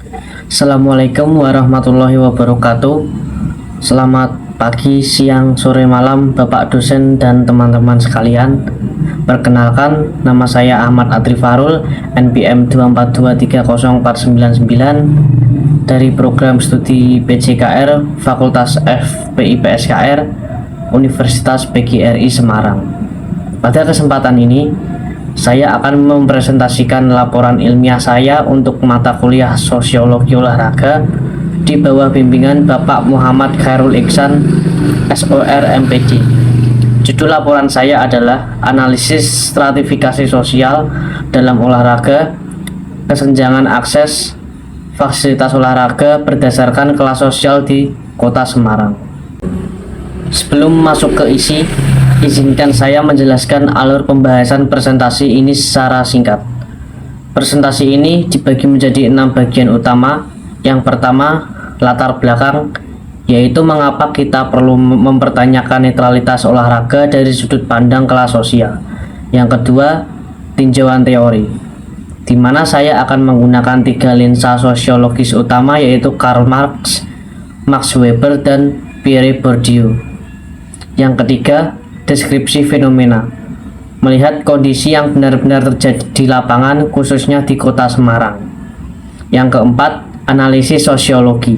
Assalamualaikum warahmatullahi wabarakatuh. Selamat pagi, siang, sore, malam Bapak dosen dan teman-teman sekalian. Perkenalkan, nama saya Ahmad Adri Farul, NPM 242304999 dari program studi PJKR Fakultas FPI PSKR Universitas PGRI Semarang. Pada kesempatan ini, saya akan mempresentasikan laporan ilmiah saya untuk mata kuliah Sosiologi Olahraga di bawah bimbingan Bapak Muhammad Khairul Iksan, SOR MPD. Judul laporan saya adalah Analisis Stratifikasi Sosial dalam Olahraga, Kesenjangan Akses Fasilitas Olahraga berdasarkan kelas sosial di Kota Semarang. Sebelum masuk ke isi, izinkan saya menjelaskan alur pembahasan presentasi ini secara singkat. Presentasi ini dibagi menjadi 6 bagian utama. Yang pertama, latar belakang, yaitu mengapa kita perlu mempertanyakan netralitas olahraga dari sudut pandang kelas sosial. Yang kedua, tinjauan teori, di mana saya akan menggunakan 3 lensa sosiologis utama, yaitu Karl Marx, Max Weber, dan Pierre Bourdieu. Yang ketiga, deskripsi fenomena, melihat kondisi yang benar-benar terjadi di lapangan, khususnya di Kota Semarang. Yang keempat, analisis sosiologi,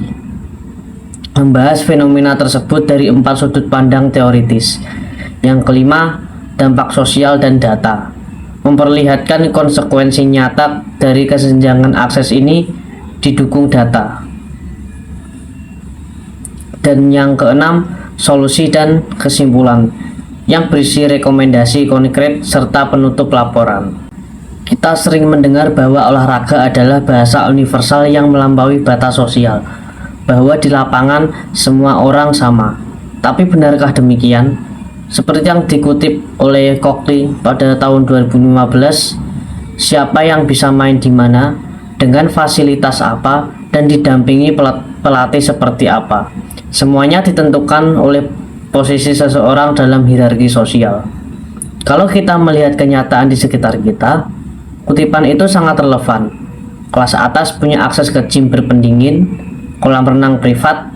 membahas fenomena tersebut dari 4 sudut pandang teoritis. Yang kelima, dampak sosial dan data, memperlihatkan konsekuensi nyata dari kesenjangan akses ini didukung data. Dan yang keenam, solusi dan kesimpulan, yang berisi rekomendasi konkret serta penutup laporan. Kita sering mendengar bahwa olahraga adalah bahasa universal yang melampaui batas sosial, bahwa di lapangan semua orang sama. Tapi benarkah demikian? Seperti yang dikutip oleh Cokley pada tahun 2015, siapa yang bisa main di mana, dengan fasilitas apa, dan didampingi pelatih seperti apa, semuanya ditentukan oleh posisi seseorang dalam hierarki sosial. Kalau kita melihat kenyataan di sekitar kita, kutipan itu sangat relevan. Kelas atas punya akses ke gym berpendingin, kolam renang privat,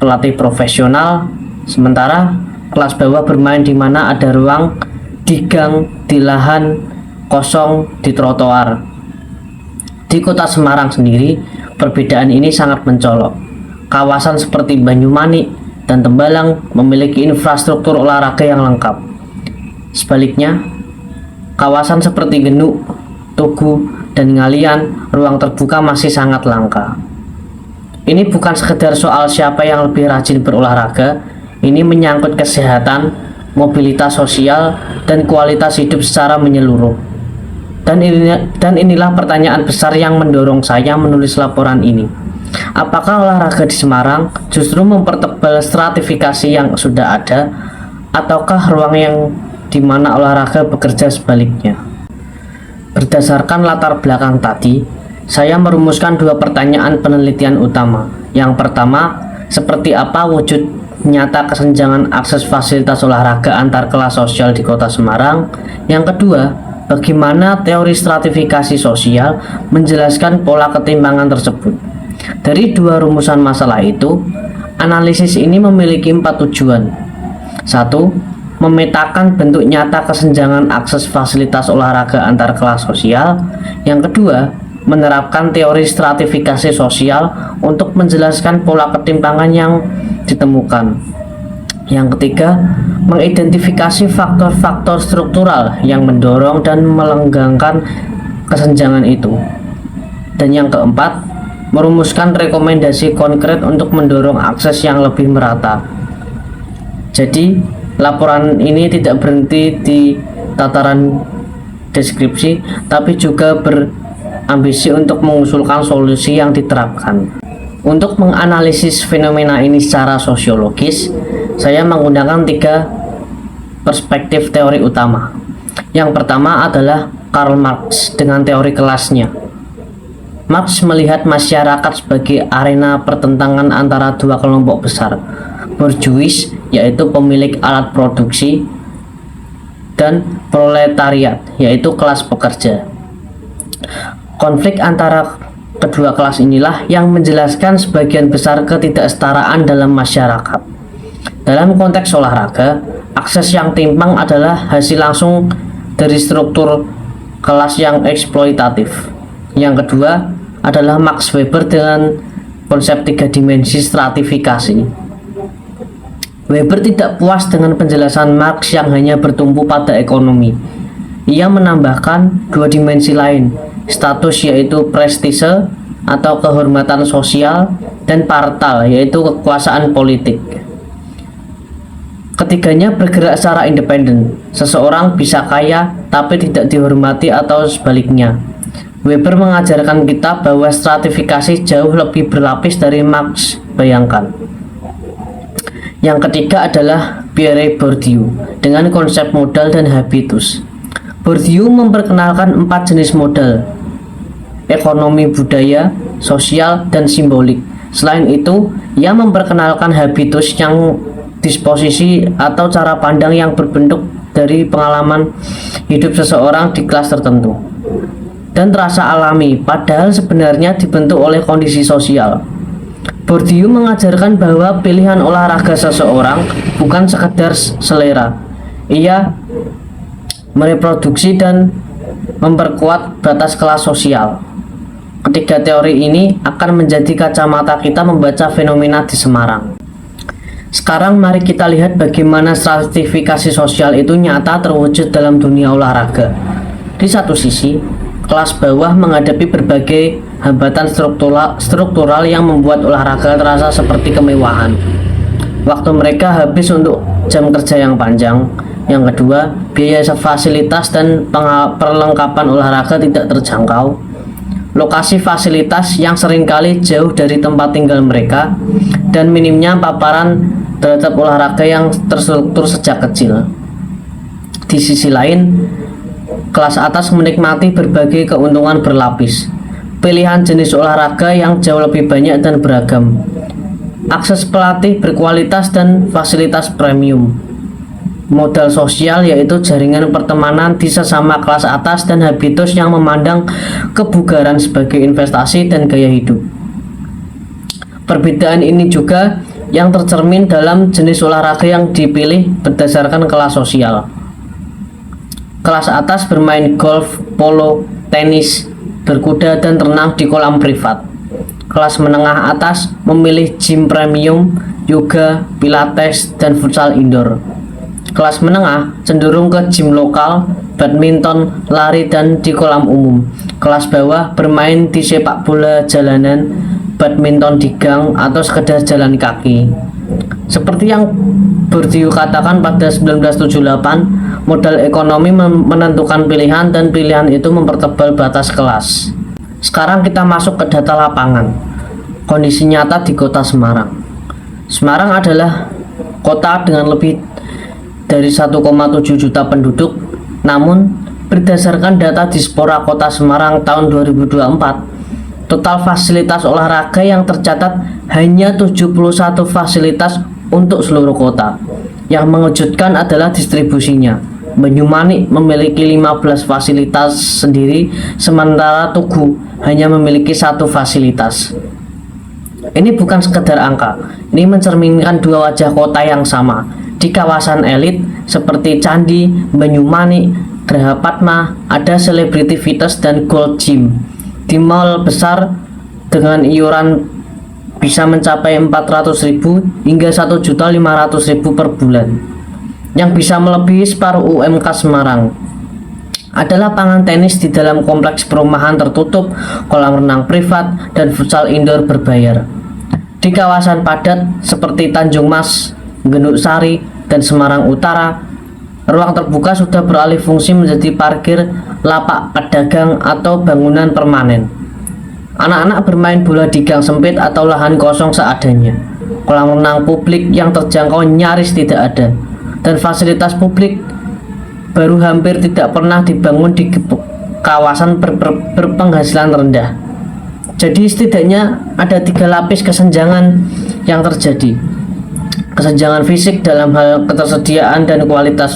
pelatih profesional, sementara kelas bawah bermain di mana ada ruang di gang, di lahan kosong, di trotoar. Di Kota Semarang sendiri, perbedaan ini sangat mencolok. Kawasan seperti Banyumanik dan Tembalang memiliki infrastruktur olahraga yang lengkap. Sebaliknya, kawasan seperti Genuk, Tugu, dan Ngalian, ruang terbuka masih sangat langka. Ini bukan sekedar soal siapa yang lebih rajin berolahraga, ini menyangkut kesehatan, mobilitas sosial, dan kualitas hidup secara menyeluruh. Dan inilah pertanyaan besar yang mendorong saya menulis laporan ini. Apakah olahraga di Semarang justru mempertebal stratifikasi yang sudah ada, ataukah ruang yang dimana olahraga bekerja sebaliknya? Berdasarkan latar belakang tadi, saya merumuskan 2 pertanyaan penelitian utama. Yang pertama, seperti apa wujud nyata kesenjangan akses fasilitas olahraga antar kelas sosial di Kota Semarang? Yang kedua, bagaimana teori stratifikasi sosial menjelaskan pola ketimpangan tersebut? Dari 2 rumusan masalah itu, analisis ini memiliki 4 tujuan. 1. Memetakan bentuk nyata kesenjangan akses fasilitas olahraga antar kelas sosial. Yang kedua, menerapkan teori stratifikasi sosial untuk menjelaskan pola ketimpangan yang ditemukan. Yang ketiga, mengidentifikasi faktor-faktor struktural yang mendorong dan melenggangkan kesenjangan itu. Dan yang keempat, merumuskan rekomendasi konkret untuk mendorong akses yang lebih merata. Jadi, laporan ini tidak berhenti di tataran deskripsi, tapi juga berambisi untuk mengusulkan solusi yang diterapkan. Untuk menganalisis fenomena ini secara sosiologis, saya menggunakan 3 perspektif teori utama. Yang pertama adalah Karl Marx dengan teori kelasnya. Marx melihat masyarakat sebagai arena pertentangan antara 2 kelompok besar, bourgeois, yaitu pemilik alat produksi, dan proletariat, yaitu kelas pekerja. Konflik antara Kedua kelas inilah yang menjelaskan sebagian besar ketidaksetaraan dalam masyarakat. Dalam konteks olahraga, akses yang timpang adalah hasil langsung dari struktur kelas yang eksploitatif. Yang kedua adalah Max Weber dengan konsep 3 dimensi stratifikasi. Weber tidak puas dengan penjelasan Marx yang hanya bertumpu pada ekonomi. Ia menambahkan 2 dimensi lain, status yaitu prestise atau kehormatan sosial, dan partal yaitu kekuasaan politik. Ketiganya bergerak secara independen. Seseorang bisa kaya tapi tidak dihormati atau sebaliknya. Weber mengajarkan kita bahwa stratifikasi jauh lebih berlapis dari Marx bayangkan. Yang ketiga adalah Pierre Bourdieu dengan konsep modal dan habitus. Bourdieu memperkenalkan 4 jenis modal: ekonomi, budaya, sosial, dan simbolik. Selain itu, ia memperkenalkan habitus yang disposisi atau cara pandang yang berbentuk dari pengalaman hidup seseorang di kelas tertentu dan terasa alami, padahal sebenarnya dibentuk oleh kondisi sosial. Bourdieu mengajarkan bahwa pilihan olahraga seseorang bukan sekedar selera. Ia mereproduksi dan memperkuat batas kelas sosial. Ketiga teori ini akan menjadi kacamata kita membaca fenomena di Semarang. Sekarang mari kita lihat bagaimana stratifikasi sosial itu nyata terwujud dalam dunia olahraga. Di satu sisi, kelas bawah menghadapi berbagai hambatan struktural yang membuat olahraga terasa seperti kemewahan. Waktu mereka habis untuk jam kerja yang panjang. Yang kedua, biaya fasilitas dan perlengkapan olahraga tidak terjangkau. Lokasi fasilitas yang seringkali jauh dari tempat tinggal mereka, dan minimnya paparan terhadap olahraga yang terstruktur sejak kecil. Di sisi lain, kelas atas menikmati berbagai keuntungan berlapis, pilihan jenis olahraga yang jauh lebih banyak dan beragam, akses pelatih berkualitas dan fasilitas premium, modal sosial yaitu jaringan pertemanan di sesama kelas atas, dan habitus yang memandang kebugaran sebagai investasi dan gaya hidup. Perbedaan ini juga yang tercermin dalam jenis olahraga yang dipilih berdasarkan kelas sosial. Kelas atas bermain golf, polo, tenis, berkuda, dan renang di kolam privat. Kelas menengah atas memilih gym premium, yoga, pilates, dan futsal indoor. Kelas menengah cenderung ke gym lokal, badminton, lari, dan di kolam umum. Kelas bawah bermain di sepak bola jalanan, badminton di gang, atau sekedar jalan kaki. Seperti yang Bourdieu katakan pada 1978, modal ekonomi menentukan pilihan dan pilihan itu mempertebal batas kelas. Sekarang kita masuk ke data lapangan. Kondisi nyata di kota Semarang. Semarang adalah kota dengan lebih dari 1,7 juta penduduk. Namun, berdasarkan data Dispora Kota Semarang tahun 2024, total fasilitas olahraga yang tercatat hanya 71 fasilitas untuk seluruh kota. Yang mengejutkan adalah distribusinya. Banyumanik memiliki 15 fasilitas sendiri, sementara Tugu hanya memiliki 1 fasilitas. Ini bukan sekedar angka, ini mencerminkan dua wajah kota yang sama. Di kawasan elit seperti Candi, Banyumanik, Graha Padma, ada Celebrity Fitness dan Gold Gym. Di mall besar dengan iuran bisa mencapai 400.000 hingga 1.500.000 per bulan, yang bisa melebihi separuh UMK Semarang. Ada lapangan tenis di dalam kompleks perumahan tertutup, kolam renang privat, dan futsal indoor berbayar. Di kawasan padat seperti Tanjung Mas, Genduk Sari, dan Semarang Utara, ruang terbuka sudah beralih fungsi menjadi parkir, lapak pedagang, atau bangunan permanen. Anak-anak bermain bola di gang sempit atau lahan kosong seadanya. Kolam renang publik yang terjangkau nyaris tidak ada, dan fasilitas publik baru hampir tidak pernah dibangun di kawasan berpenghasilan rendah. Jadi setidaknya ada 3 lapis kesenjangan yang terjadi. Kesenjangan fisik dalam hal ketersediaan dan kualitas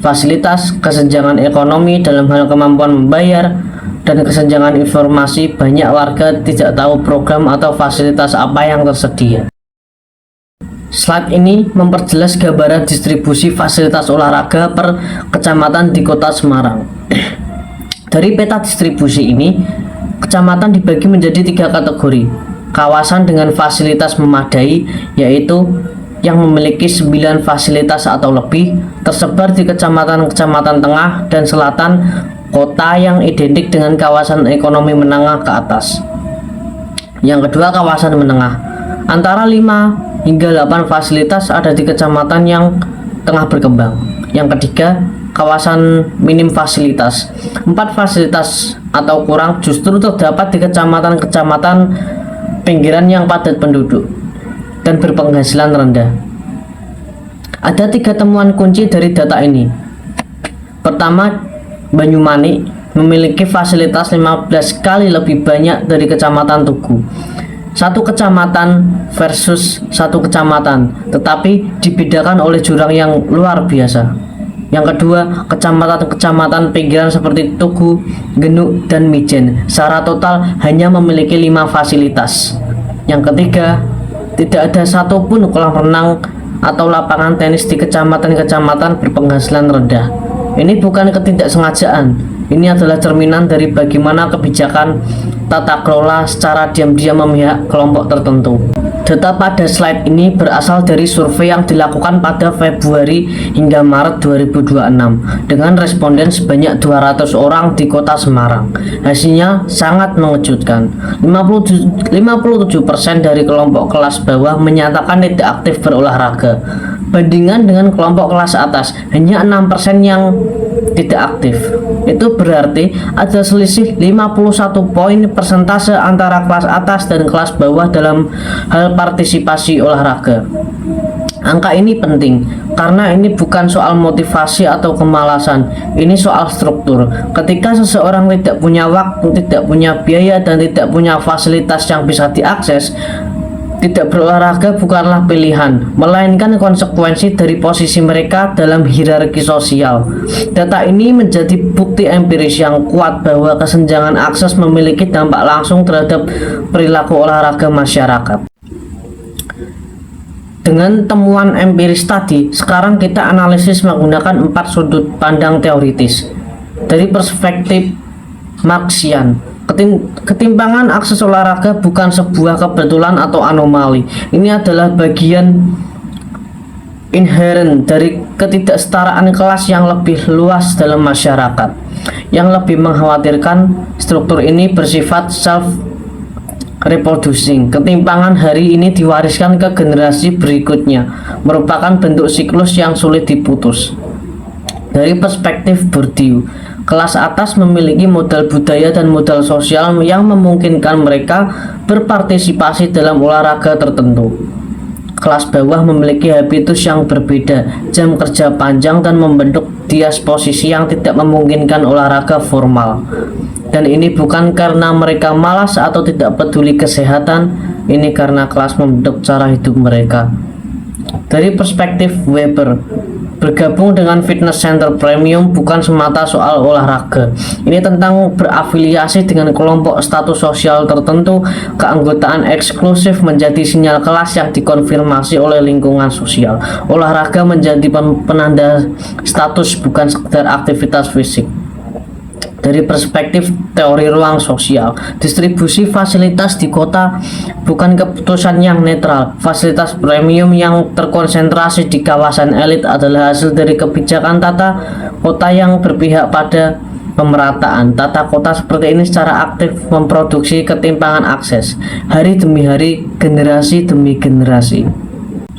fasilitas, kesenjangan ekonomi dalam hal kemampuan membayar, dan kesenjangan informasi, banyak warga tidak tahu program atau fasilitas apa yang tersedia. Slide ini memperjelas gambaran distribusi fasilitas olahraga per kecamatan di Kota Semarang. Dari peta distribusi ini, kecamatan dibagi menjadi 3 kategori. Kawasan dengan fasilitas memadai, yaitu yang memiliki 9 fasilitas atau lebih, tersebar di kecamatan-kecamatan tengah dan selatan kota yang identik dengan kawasan ekonomi menengah ke atas. Yang kedua, kawasan menengah. Antara 5 hingga 8 fasilitas ada di kecamatan yang tengah berkembang. Yang ketiga, kawasan minim fasilitas. 4 fasilitas atau kurang justru terdapat di kecamatan-kecamatan pinggiran yang padat penduduk dan berpenghasilan rendah. Ada 3 temuan kunci dari data ini. Pertama, Banyumanik memiliki fasilitas 15 kali lebih banyak dari kecamatan Tugu. 1 kecamatan versus 1 kecamatan, tetapi dibedakan oleh jurang yang luar biasa. Yang kedua, kecamatan-kecamatan pinggiran seperti Tugu, Genuk, dan Mijen secara total hanya memiliki 5 fasilitas. Yang ketiga, tidak ada satupun kolam renang atau lapangan tenis di kecamatan-kecamatan berpenghasilan rendah. Ini bukan ketidaksengajaan, ini adalah cerminan dari bagaimana kebijakan tata kelola secara diam-diam memihak kelompok tertentu. Data pada slide ini berasal dari survei yang dilakukan pada Februari hingga Maret 2026 dengan responden sebanyak 200 orang di Kota Semarang. Hasilnya sangat mengejutkan. 57% dari kelompok kelas bawah menyatakan tidak aktif berolahraga. Bandingan dengan kelompok kelas atas, hanya 6% yang tidak aktif. Itu berarti ada selisih 51 poin persentase antara kelas atas dan kelas bawah dalam hal partisipasi olahraga. Angka ini penting karena ini bukan soal motivasi atau kemalasan, ini soal struktur. Ketika seseorang tidak punya waktu, tidak punya biaya, dan tidak punya fasilitas yang bisa diakses, tidak berolahraga bukanlah pilihan, melainkan konsekuensi dari posisi mereka dalam hierarki sosial. Data ini menjadi bukti empiris yang kuat bahwa kesenjangan akses memiliki dampak langsung terhadap perilaku olahraga masyarakat. Dengan temuan empiris tadi, sekarang kita analisis menggunakan 4 sudut pandang teoritis. Dari perspektif Marxian, ketimpangan akses olahraga bukan sebuah kebetulan atau anomali. Ini adalah bagian inheren dari ketidaksetaraan kelas yang lebih luas dalam masyarakat. Yang lebih mengkhawatirkan, struktur ini bersifat self-reproducing. Ketimpangan hari ini diwariskan ke generasi berikutnya, merupakan bentuk siklus yang sulit diputus. Dari perspektif Bourdieu, kelas atas memiliki modal budaya dan modal sosial yang memungkinkan mereka berpartisipasi dalam olahraga tertentu. Kelas bawah memiliki habitus yang berbeda, jam kerja panjang, dan membentuk disposisi yang tidak memungkinkan olahraga formal. Dan ini bukan karena mereka malas atau tidak peduli kesehatan, ini karena kelas membentuk cara hidup mereka. Dari perspektif Weber, bergabung dengan fitness center premium bukan semata soal olahraga. Ini tentang berafiliasi dengan kelompok status sosial tertentu. Keanggotaan eksklusif menjadi sinyal kelas yang dikonfirmasi oleh lingkungan sosial. Olahraga menjadi penanda status, bukan sekedar aktivitas fisik. Dari perspektif teori ruang sosial, distribusi fasilitas di kota bukan keputusan yang netral. Fasilitas premium yang terkonsentrasi di kawasan elit adalah hasil dari kebijakan tata kota yang berpihak pada pemerataan. Tata kota seperti ini secara aktif memproduksi ketimpangan akses, hari demi hari, generasi demi generasi.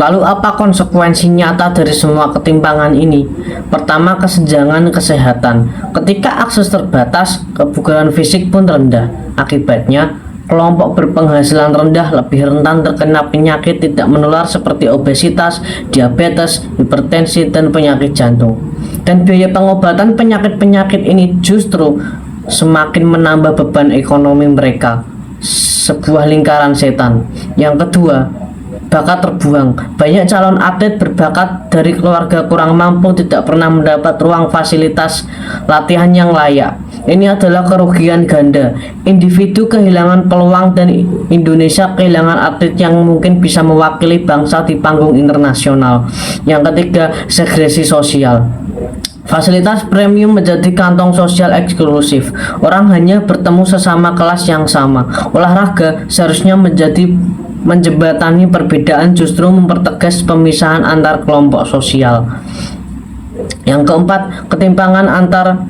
Lalu apa konsekuensi nyata dari semua ketimpangan ini? Pertama, kesenjangan kesehatan. Ketika akses terbatas, kebugaran fisik pun rendah. Akibatnya, kelompok berpenghasilan rendah lebih rentan terkena penyakit tidak menular seperti obesitas, diabetes, hipertensi, dan penyakit jantung. Dan biaya pengobatan penyakit-penyakit ini justru semakin menambah beban ekonomi mereka. Sebuah lingkaran setan. Yang kedua, bakat terbuang. Banyak calon atlet berbakat dari keluarga kurang mampu tidak pernah mendapat ruang fasilitas latihan yang layak. Ini adalah kerugian ganda. Individu kehilangan peluang dan Indonesia kehilangan atlet yang mungkin bisa mewakili bangsa di panggung internasional. Yang ketiga, segresi sosial. Fasilitas premium menjadi kantong sosial eksklusif. Orang hanya bertemu sesama kelas yang sama. Olahraga seharusnya menjembatani perbedaan, justru mempertegas pemisahan antar kelompok sosial. Yang keempat, ketimpangan antar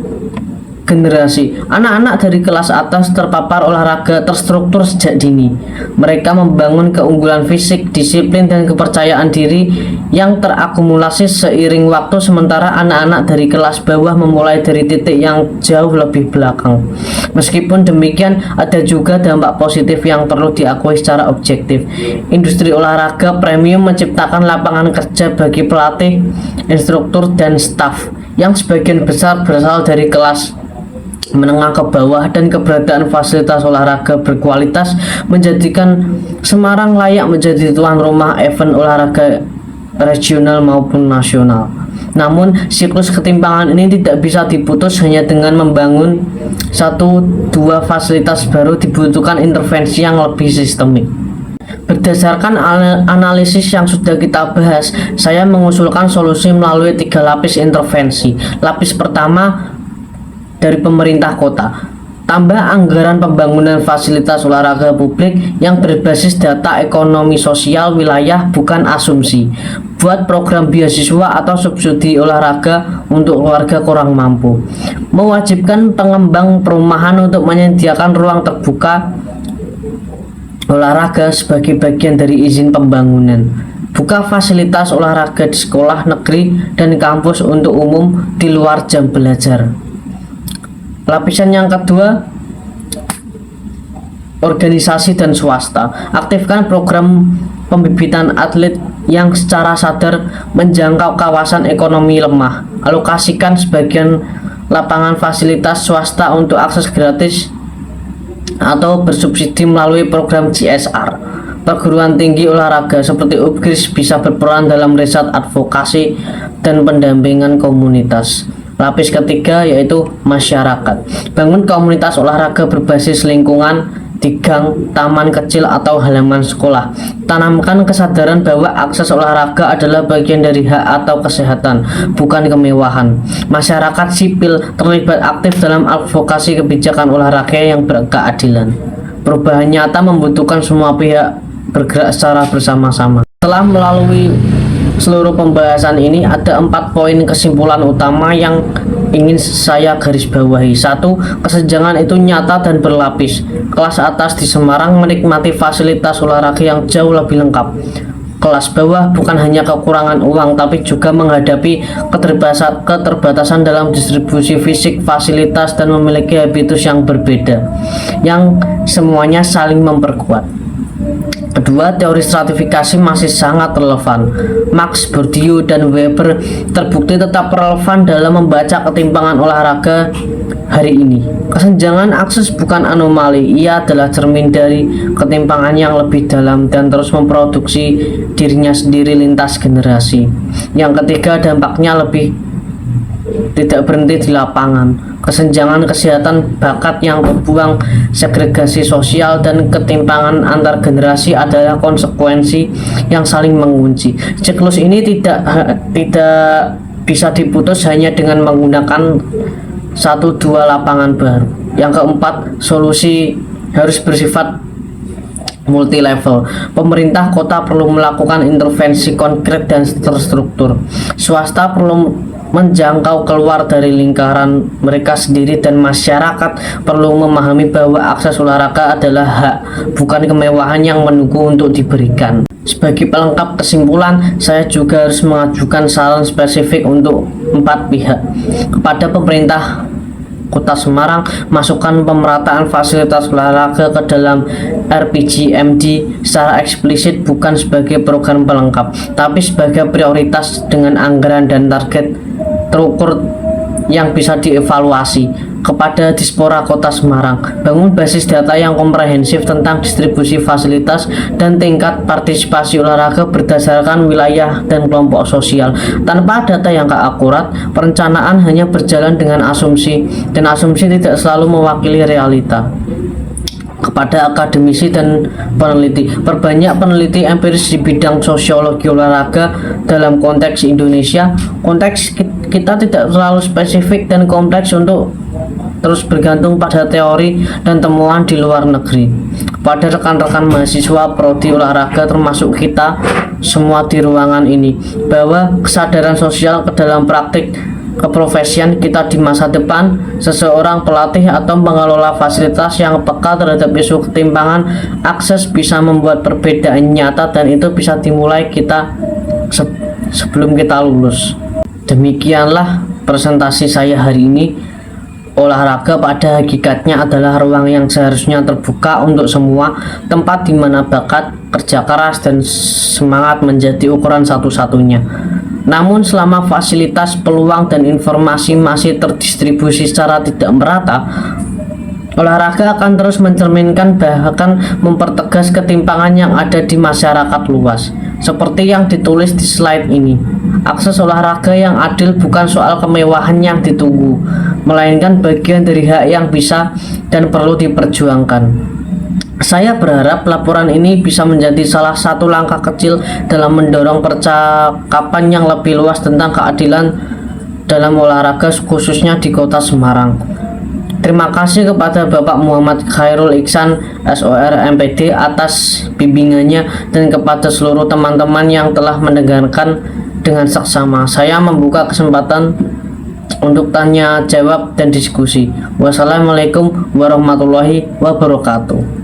generasi. Anak-anak dari kelas atas terpapar olahraga terstruktur sejak dini. Mereka membangun keunggulan fisik, disiplin, dan kepercayaan diri yang terakumulasi seiring waktu, sementara anak-anak dari kelas bawah memulai dari titik yang jauh lebih belakang. Meskipun demikian, ada juga dampak positif yang perlu diakui secara objektif. Industri olahraga premium menciptakan lapangan kerja bagi pelatih, instruktur, dan staf yang sebagian besar berasal dari kelas menengah ke bawah, dan keberadaan fasilitas olahraga berkualitas menjadikan Semarang layak menjadi tuan rumah event olahraga regional maupun nasional. Namun, siklus ketimpangan ini tidak bisa diputus hanya dengan membangun 1-2 fasilitas baru. Dibutuhkan intervensi yang lebih sistemik. Berdasarkan analisis yang sudah kita bahas, saya mengusulkan solusi melalui 3 lapis intervensi. Lapis pertama, dari pemerintah kota, tambah anggaran pembangunan fasilitas olahraga publik yang berbasis data ekonomi sosial wilayah, bukan asumsi. Buat program beasiswa atau subsidi olahraga untuk keluarga kurang mampu. Mewajibkan pengembang perumahan untuk menyediakan ruang terbuka olahraga sebagai bagian dari izin pembangunan. Buka fasilitas olahraga di sekolah negeri dan kampus untuk umum di luar jam belajar. Lapisan yang kedua, organisasi dan swasta. Aktifkan program pembibitan atlet yang secara sadar menjangkau kawasan ekonomi lemah. Alokasikan sebagian lapangan fasilitas swasta untuk akses gratis atau bersubsidi melalui program CSR. Perguruan tinggi olahraga seperti UPGRIS bisa berperan dalam riset, advokasi, dan pendampingan komunitas. Lapis ketiga yaitu masyarakat. Bangun komunitas olahraga berbasis lingkungan di gang, taman kecil, atau halaman sekolah. Tanamkan kesadaran bahwa akses olahraga adalah bagian dari hak atau kesehatan, bukan kemewahan. Masyarakat sipil terlibat aktif dalam advokasi kebijakan olahraga yang berkeadilan. Perubahan nyata membutuhkan semua pihak bergerak secara bersama-sama. Setelah melalui seluruh pembahasan ini, ada 4 poin kesimpulan utama yang ingin saya garis bawahi. 1. Kesenjangan itu nyata dan berlapis. Kelas atas di Semarang menikmati fasilitas olahraga yang jauh lebih lengkap. Kelas bawah bukan hanya kekurangan uang, tapi juga menghadapi keterbatasan dalam distribusi fisik, fasilitas, dan memiliki habitus yang berbeda, yang semuanya saling memperkuat. Kedua, teori stratifikasi masih sangat relevan. Marx, Bourdieu, dan Weber terbukti tetap relevan dalam membaca ketimpangan olahraga hari ini. Kesenjangan akses bukan anomali, ia adalah cermin dari ketimpangan yang lebih dalam dan terus memproduksi dirinya sendiri lintas generasi. Yang ketiga, dampaknya lebih tidak berhenti di lapangan. Kesenjangan kesehatan, bakat yang terbuang, segregasi sosial, dan ketimpangan antar generasi adalah konsekuensi yang saling mengunci. Siklus ini tidak bisa diputus hanya dengan menggunakan 1-2 lapangan baru. Yang keempat, solusi harus bersifat multi level. Pemerintah kota perlu melakukan intervensi konkret dan terstruktur. Swasta perlu menjangkau keluar dari lingkaran mereka sendiri, dan masyarakat perlu memahami bahwa akses olahraga adalah hak, bukan kemewahan yang menunggu untuk diberikan. Sebagai pelengkap kesimpulan, saya juga harus mengajukan saran spesifik untuk 4 pihak. Kepada pemerintah Kota Semarang, masukkan pemerataan fasilitas olahraga ke dalam RPJMD secara eksplisit, bukan sebagai program pelengkap, tapi sebagai prioritas dengan anggaran dan target terukur yang bisa dievaluasi. kepada Dispora Kota Semarang, bangun basis data yang komprehensif tentang distribusi fasilitas dan tingkat partisipasi olahraga berdasarkan wilayah dan kelompok sosial. Tanpa data yang akurat, perencanaan hanya berjalan dengan asumsi, dan asumsi tidak selalu mewakili realita. Kepada akademisi dan peneliti, perbanyak peneliti empiris di bidang sosiologi olahraga dalam konteks Indonesia. Konteks kita tidak terlalu spesifik dan kompleks untuk terus bergantung pada teori dan temuan di luar negeri. Pada rekan-rekan mahasiswa prodi olahraga termasuk kita semua di ruangan ini, bahwa kesadaran sosial ke dalam praktik keprofesian kita di masa depan, seseorang pelatih atau pengelola fasilitas yang peka terhadap isu ketimpangan akses bisa membuat perbedaan nyata, dan itu bisa dimulai kita sebelum kita lulus. Demikianlah presentasi saya hari ini. Olahraga pada hakikatnya adalah ruang yang seharusnya terbuka untuk semua, tempat di mana bakat, kerja keras, dan semangat menjadi ukuran satu-satunya. Namun selama fasilitas, peluang, dan informasi masih terdistribusi secara tidak merata, olahraga akan terus mencerminkan bahkan mempertegas ketimpangan yang ada di masyarakat luas. Seperti yang ditulis di slide ini, akses olahraga yang adil bukan soal kemewahan yang ditunggu, melainkan bagian dari hak yang bisa dan perlu diperjuangkan. Saya berharap laporan ini bisa menjadi salah satu langkah kecil dalam mendorong percakapan yang lebih luas tentang keadilan dalam olahraga, khususnya di Kota Semarang. Terima kasih kepada Bapak Muhammad Khairul Iksan, SOR MPD, atas bimbingannya, dan kepada seluruh teman-teman yang telah mendengarkan dengan seksama. Saya membuka kesempatan untuk tanya jawab dan diskusi. Wassalamualaikum warahmatullahi wabarakatuh.